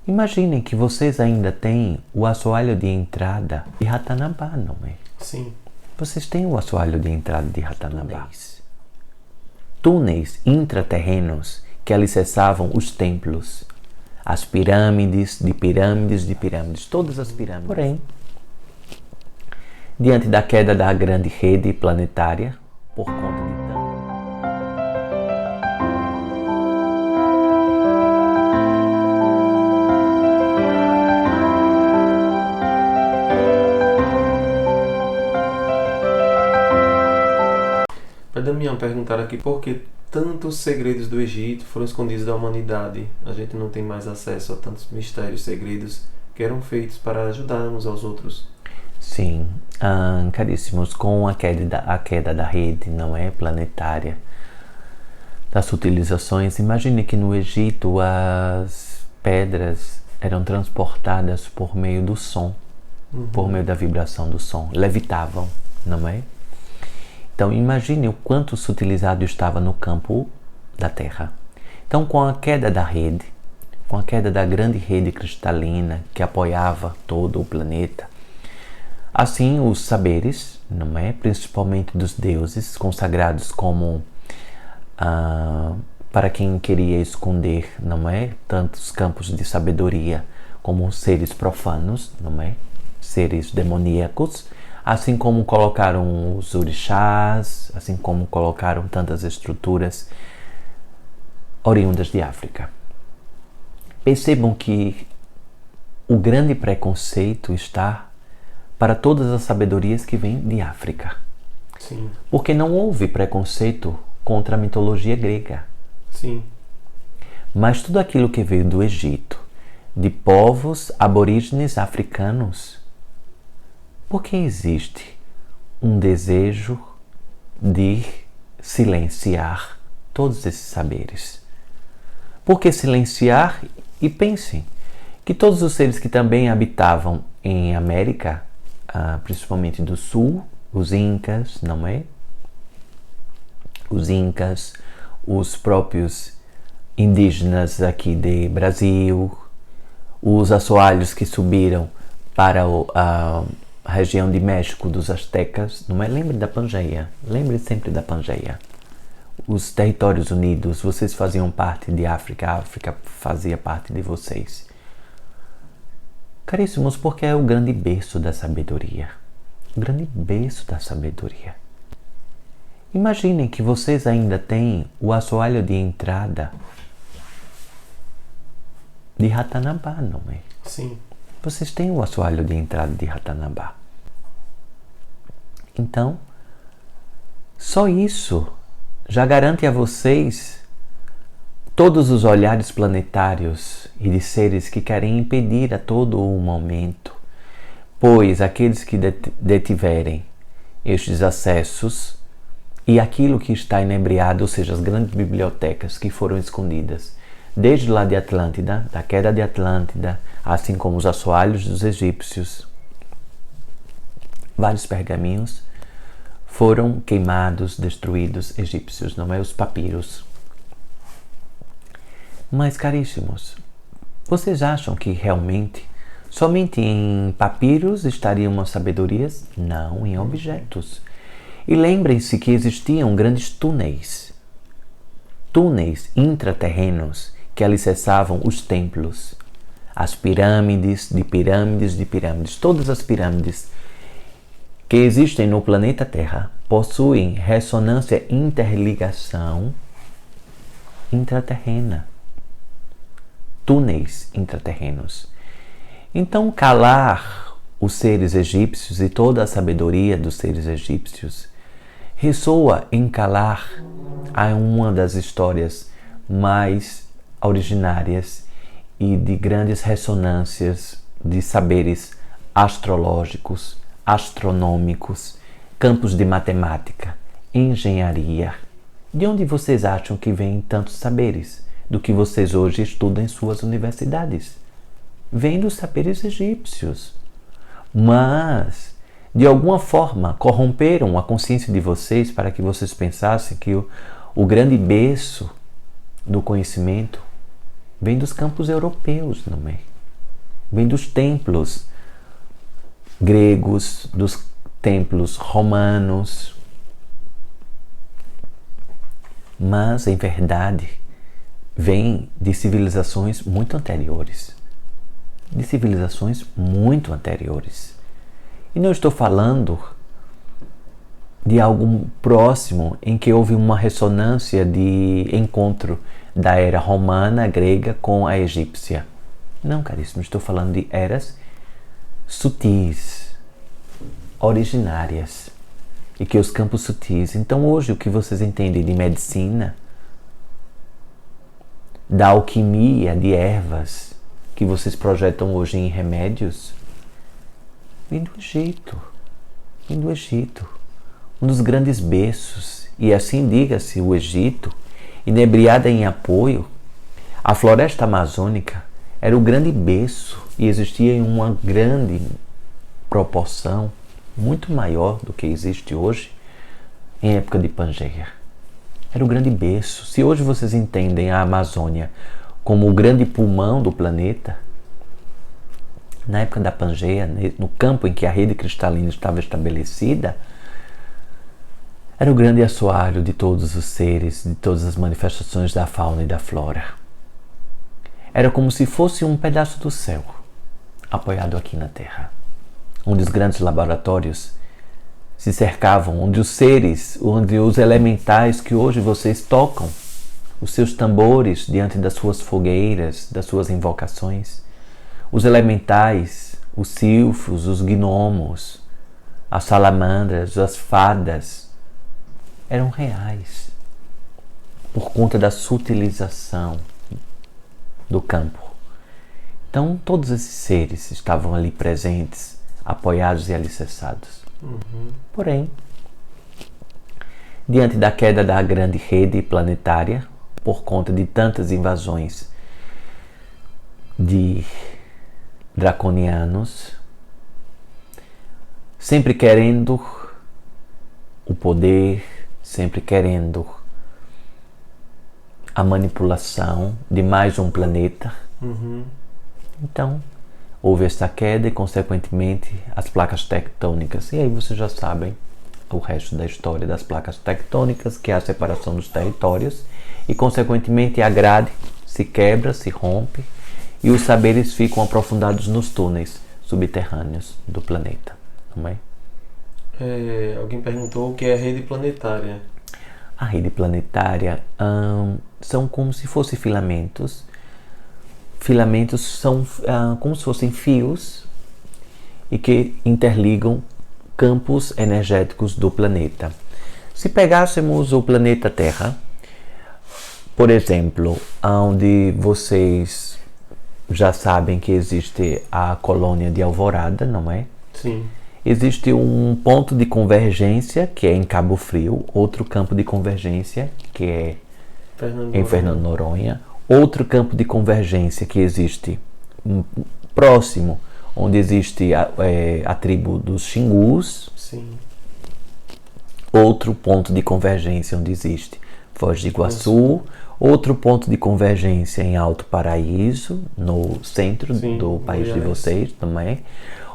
Imaginem que vocês ainda têm o assoalho de entrada de Ratanabá, não é? Sim. Vocês têm o assoalho de entrada de Ratanabá. Túneis intraterrenos que alicerçavam os templos, as pirâmides, de pirâmides, de pirâmides, todas as pirâmides. Porém, diante da queda da grande rede planetária, por conta de Para Damião, perguntaram aqui por que tantos segredos do Egito foram escondidos da humanidade. A gente não tem mais acesso a tantos mistérios, segredos que eram feitos para ajudar uns aos outros. Sim, caríssimos, com a queda da rede, não é, planetária, das utilizações, imagine que no Egito as pedras eram transportadas por meio do som, por meio da vibração do som, levitavam, não é? Então imagine o quanto sutilizado estava no campo da Terra. Então com a queda da rede, com a queda da grande rede cristalina que apoiava todo o planeta, assim os saberes, não é, principalmente dos deuses consagrados como para quem queria esconder, não é, tantos campos de sabedoria como seres profanos, não é, seres demoníacos, assim como colocaram os orixás, assim como colocaram tantas estruturas oriundas de África. Percebam que o grande preconceito está para todas as sabedorias que vêm de África. Sim. Porque não houve preconceito contra a mitologia grega. Sim. Mas tudo aquilo que veio do Egito, de povos aborígenes africanos, porque existe um desejo de silenciar todos esses saberes. Por que silenciar? E pensem que todos os seres que também habitavam em América, principalmente do Sul, os Incas, não é? Os Incas, os próprios indígenas aqui de Brasil, os assoalhos que subiram para a região de México dos Aztecas, não é? Lembre da Pangeia, lembre sempre da Pangeia. Os territórios unidos, vocês faziam parte de África, a África fazia parte de vocês. Caríssimos, porque é o grande berço da sabedoria. O grande berço da sabedoria. Imaginem que vocês ainda têm o assoalho de entrada de Ratanabá, não é? Sim. Vocês têm o assoalho de entrada de Ratanabá. Então, só isso já garante a vocês todos os olhares planetários e de seres que querem impedir a todo o momento, pois aqueles que detiverem estes acessos e aquilo que está inebriado, ou seja, as grandes bibliotecas que foram escondidas desde lá de Atlântida, da queda de Atlântida, assim como os assoalhos dos egípcios, vários pergaminhos foram queimados, destruídos, egípcios, não é? Os papiros. Mas, caríssimos, vocês acham que realmente somente em papiros estariam as sabedorias? Não, em objetos. E lembrem-se que existiam grandes túneis intraterrenos que alicerçavam os templos, as pirâmides, de pirâmides, de pirâmides. Todas as pirâmides que existem no planeta Terra possuem ressonância interligação intraterrena. Túneis intraterrenos. Então, calar os seres egípcios e toda a sabedoria dos seres egípcios ressoa em calar a uma das histórias mais originárias e de grandes ressonâncias de saberes astrológicos, astronômicos, campos de matemática, engenharia. De onde vocês acham que vêm tantos saberes do que vocês hoje estudam em suas universidades? Vêm dos saberes egípcios. Mas, de alguma forma, corromperam a consciência de vocês para que vocês pensassem que o grande berço do conhecimento vem dos campos europeus, não é? vem dos templos gregos, dos templos romanos. Mas, em verdade, vem de civilizações muito anteriores. De civilizações muito anteriores. E não estou falando de algo próximo em que houve uma ressonância de encontro da era romana, grega com a egípcia. Não, caríssimo, estou falando de eras sutis, originárias, e que os campos sutis. Então hoje o que vocês entendem de medicina, da alquimia, de ervas, que vocês projetam hoje em remédios, vem do Egito. Vem do Egito. Um dos grandes berços, e assim diga-se o Egito, inebriada em apoio, a floresta amazônica era o grande berço e existia em uma grande proporção, muito maior do que existe hoje, em época de Pangeia. Era o grande berço. Se hoje vocês entendem a Amazônia como o grande pulmão do planeta, na época da Pangeia, no campo em que a rede cristalina estava estabelecida, era o grande assoalho de todos os seres, de todas as manifestações da fauna e da flora. Era como se fosse um pedaço do céu, apoiado aqui na Terra, onde os grandes laboratórios se cercavam, onde os seres, onde os elementais que hoje vocês tocam, os seus tambores diante das suas fogueiras, das suas invocações, os elementais, os silfos, os gnomos, as salamandras, as fadas, eram reais, por conta da sutilização do campo. Então, todos esses seres estavam ali presentes, apoiados e alicerçados. Porém, diante da queda da grande rede planetária, por conta de tantas invasões de draconianos, sempre querendo o poder, sempre querendo a manipulação de mais um planeta. Então, houve essa queda e, consequentemente, as placas tectônicas. E aí vocês já sabem o resto da história das placas tectônicas, que é a separação dos territórios, e, consequentemente, a grade se quebra, se rompe, e os saberes ficam aprofundados nos túneis subterrâneos do planeta. Não é? Alguém perguntou o que é a rede planetária. A rede planetária são como se fossem filamentos. Filamentos são como se fossem fios e que interligam campos energéticos do planeta. Se pegássemos o planeta Terra, por exemplo, onde vocês já sabem que existe a colônia de Alvorada, não é? Sim. Existe um ponto de convergência, que é em Cabo Frio, outro campo de convergência, que é em Fernando Noronha, outro campo de convergência que existe próximo, onde existe a tribo dos Xingus. Sim. Outro ponto de convergência onde existe Foz do Iguaçu, outro ponto de convergência em Alto Paraíso, no centro do país de vocês também.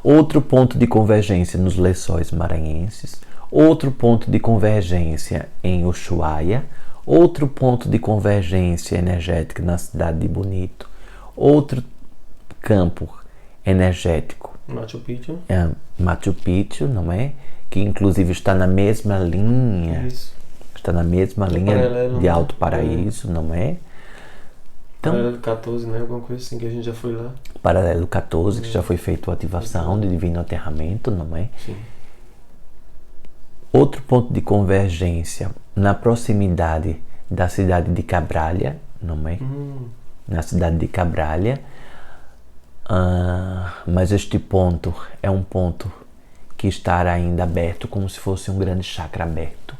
Outro ponto de convergência nos Lençóis Maranhenses, outro ponto de convergência em Ushuaia, outro ponto de convergência energética na cidade de Bonito, outro campo energético Machu Picchu, não é? Que inclusive está na mesma linha, está na mesma linha de Alto Paraíso, não é? Então, Paralelo 14, né? Alguma coisa assim que a gente já foi lá. Paralelo 14, que já foi feita a ativação de divino aterramento, não é? Sim. Outro ponto de convergência na proximidade da cidade de Cabralha, não é? Na cidade de Cabralha. Mas este ponto é um ponto que está ainda aberto, como se fosse um grande chakra aberto,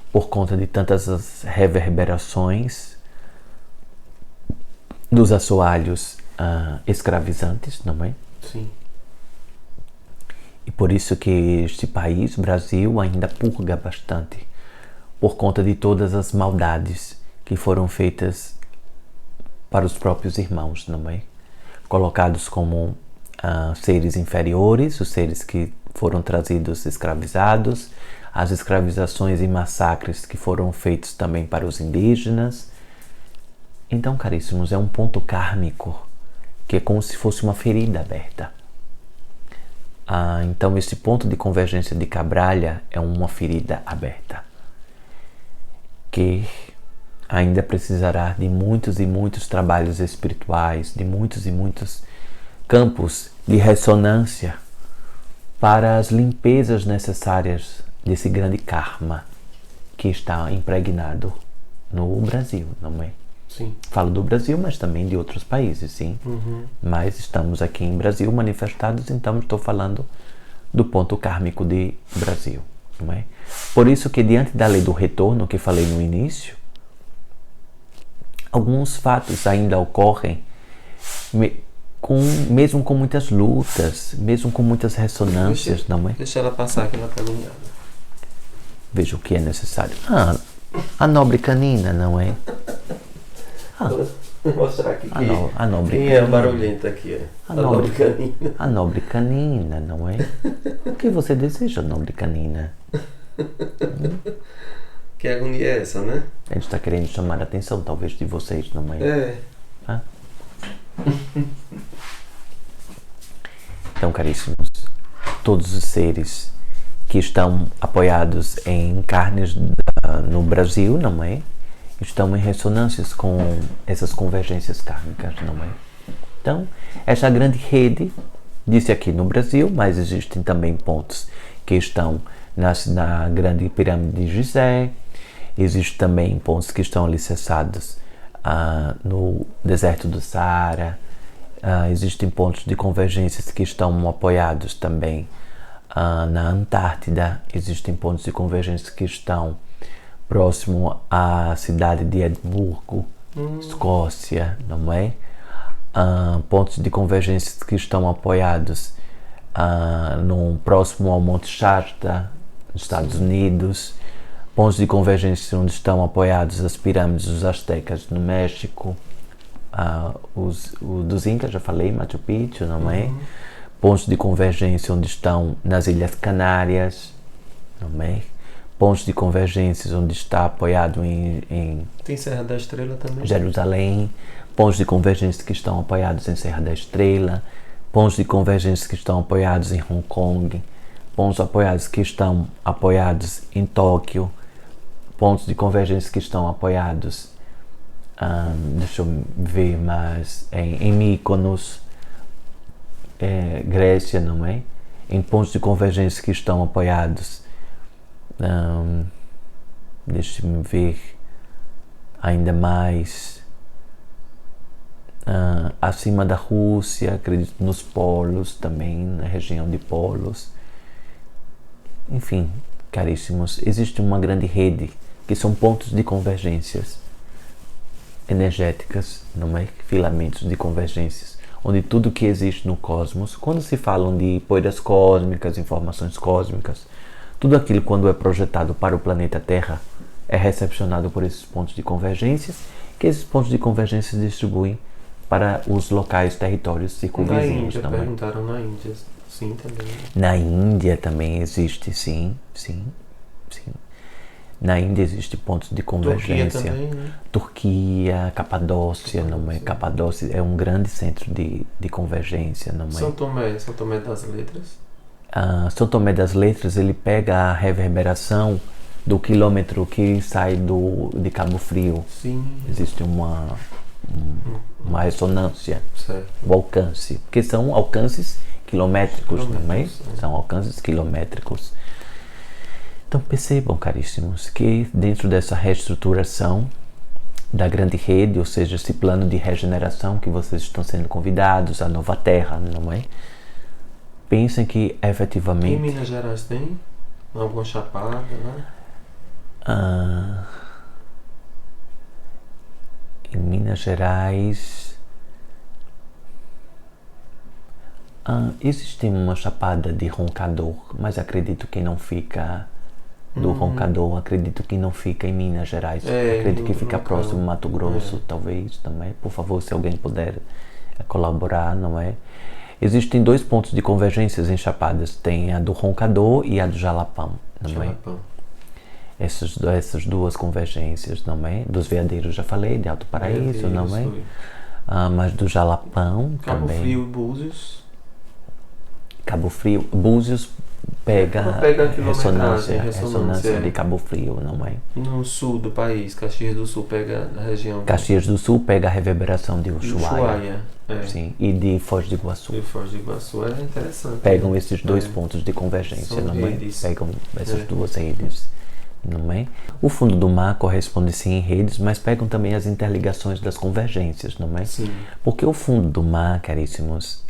por conta de tantas as reverberações dos assoalhos escravizantes, não é? Sim. E por isso que este país, Brasil, ainda purga bastante, por conta de todas as maldades que foram feitas para os próprios irmãos, não é? colocados como seres inferiores, os seres que foram trazidos escravizados, as escravizações e massacres que foram feitos também para os indígenas. Então, caríssimos, é um ponto kármico que é como se fosse uma ferida aberta. Então, esse ponto de convergência de Cabralha é uma ferida aberta que ainda precisará de muitos e muitos trabalhos espirituais, de muitos e muitos campos de ressonância para as limpezas necessárias desse grande karma que está impregnado no Brasil, não é? Sim. Falo do Brasil, mas também de outros países, sim. Mas estamos aqui em Brasil manifestados, então estou falando do ponto kármico de Brasil, não é? Por isso que diante da lei do retorno que falei no início, alguns fatos ainda ocorrem mesmo com muitas lutas, mesmo com muitas ressonâncias, não é? Deixa ela passar que ela está agoniada. Veja o que é necessário. A nobre canina, não é? Vou mostrar aqui a nobre quem canina. é a barulhenta aqui. A nobre canina. A nobre canina, não é? O que você deseja, nobre canina? Que agonia é essa, né? A gente está querendo chamar a atenção, talvez, de vocês, não é? É. Então, caríssimos, todos os seres que estão apoiados em carnes no Brasil, não é? Estão em ressonâncias com essas convergências kármicas, não é? Então, essa grande rede, disse aqui no Brasil, mas existem também pontos que estão na grande pirâmide de Gizé, existem também pontos que estão alicerçados no deserto do Saara, existem pontos de convergências que estão apoiados também na Antártida, existem pontos de convergência que estão próximo à cidade de Edimburgo, Escócia, não é? Pontos de convergência que estão apoiados próximo ao Monte Shasta, nos Estados Unidos, pontos de convergência onde estão apoiados as pirâmides dos Aztecas no México, dos Incas, já falei, Machu Picchu, não é? Pontos de convergência onde estão nas Ilhas Canárias, não é? Pontos de convergência onde está apoiado em Tem Serra da Estrela também. Jerusalém, pontos de convergência que estão apoiados em Serra da Estrela, pontos de convergência que estão apoiados em Hong Kong, pontos apoiados que estão apoiados em Tóquio, pontos de convergência que estão apoiados, deixa eu ver mais, em Mykonos, Grécia, não é? Em pontos de convergência que estão apoiados, deixa-me ver ainda mais, acima da Rússia, acredito nos polos também, na região de polos. Enfim, caríssimos, existe uma grande rede que são pontos de convergências energéticas, não é? Filamentos de convergências, onde tudo que existe no cosmos, quando se falam de poeiras cósmicas, informações cósmicas, tudo aquilo quando é projetado para o planeta Terra é recepcionado por esses pontos de convergência, que esses pontos de convergência distribuem para os locais, territórios circunvizinhos. Na Índia, também. perguntaram na Índia, sim, também. Na Índia também existe, sim. Na Índia existe pontos de convergência. Turquia também, né? Turquia, Capadócia, não é? Capadócia é um grande centro de convergência, não é? São Tomé das Letras. São Tomé das Letras, ele pega a reverberação do quilômetro que sai de Cabo Frio. Sim. Existe uma ressonância, Certo. o alcance, porque são alcances quilométricos também, Quilômetros, são alcances quilométricos. Então percebam, caríssimos, que dentro dessa reestruturação da grande rede, ou seja, esse plano de regeneração que vocês estão sendo convidados, a nova terra, não é? Pensem que efetivamente... Em Minas Gerais tem? Alguma chapada lá? Em Minas Gerais existe uma chapada de Roncador, mas acredito que não fica do Roncador, acredito que não fica em Minas Gerais, acredito que fica próximo Mato Grosso, talvez também. Por favor, se alguém puder a colaborar, não é? Existem 2 pontos de convergências em Chapadas, tem a do Roncador e a do Jalapão, não é? Essas 2 convergências, não é? Dos Veadeiros já falei, de Alto Paraíso, não é? Mas do Jalapão Cabo também. Frio, Búzios. Cabo Frio, Búzios pega ressonância de Cabo Frio, não é? No sul do país, Caxias do Sul pega a região. Caxias do Sul pega a reverberação de Ushuaia. Sim, e de Foz do Iguaçu. E Foz do Iguaçu é interessante. Pegam esses 2 pontos de convergência, não é? Pegam essas 2 redes, não é? O fundo do mar corresponde sim em redes, mas pegam também as interligações das convergências, não é? Sim. Porque o fundo do mar, caríssimos...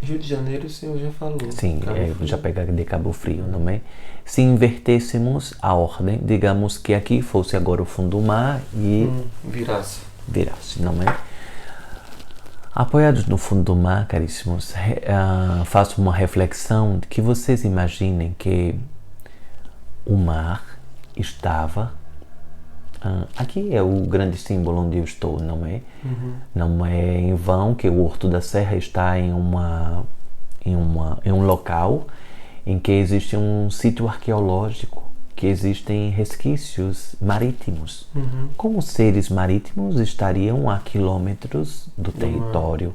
Rio de Janeiro o senhor já falou. Sim, já pega de Cabo Frio, não é? Se invertêssemos a ordem, digamos que aqui fosse agora o fundo do mar e... Virasse, não é? Apoiados no fundo do mar, caríssimos, faço uma reflexão de que vocês imaginem que o mar estava... aqui é o grande símbolo onde eu estou, não é? Não é em vão que o Horto da Serra está em um local em que existe um sítio arqueológico, que existem resquícios marítimos. Como seres marítimos estariam a quilômetros do território,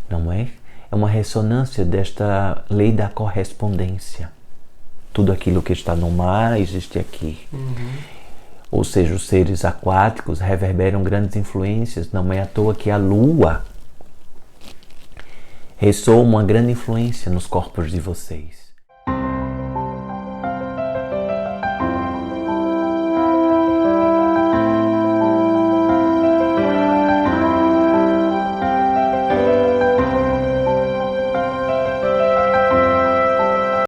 não é? É uma ressonância desta lei da correspondência. Tudo aquilo que está no mar existe aqui. Ou seja, os seres aquáticos reverberam grandes influências. Não é à toa que a Lua ressoa uma grande influência nos corpos de vocês.